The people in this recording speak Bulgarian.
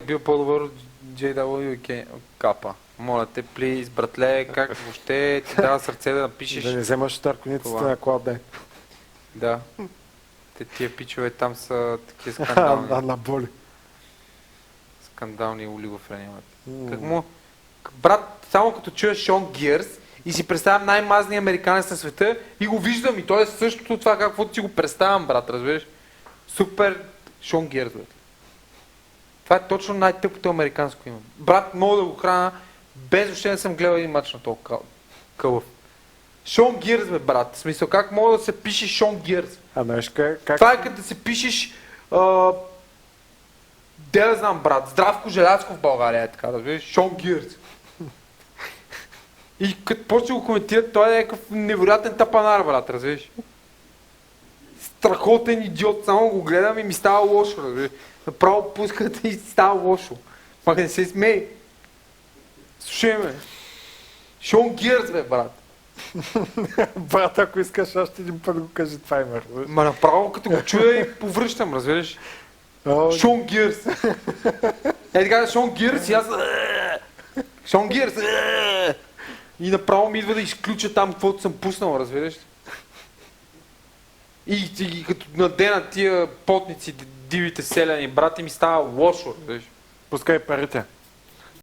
бил по-добър от JW Капа. Моля те, плиз, братле, как въобще ти дава сърце да напишеш. Да не вземаш търконицата на Cloud9. Да. Тия пичове там са такива скандални. На боли. Скандални олигофрени. Как му? Брат, само като чуеш Шон Гирс и си представям най-мазния американец на света и го виждам и той е същото това, каквото си го представям, брат, разбираш? Супер Шон Гирс, брат. Това е точно най-тъпото американско име. Брат, мога да го храна, без въобще не съм гледал един мач на толкова кълъв. Шон Гирс, бе, брат. В смисъл, как мога да се пише Шон Гирс? А знаеш как... Това е като да се пишеш... Де да знам, брат, Здравко Желязко в България е така, да видиш, Шон Гирс. И като почне го коментират, той е някакъв невероятен тапанар, брат, разбираш. Страхотен идиот, само го гледам и ми става лошо, разбираш. Направо пускате и става лошо. Мак не се смей. Слушай ме. Шон Гирс, бе, брат. Брат, ако искаш още един път го кажи това име. Ма направо като го чуя и повръщам, разбираш. Шон Гирс. Е така, Шон Гирс и аз... Шон Гирс. И направо ми идва да изключа там, каквото съм пуснал, разбираш. И като надена тия потници, дивите селяни, брати ми става лошо, разбираш. Пускай парите.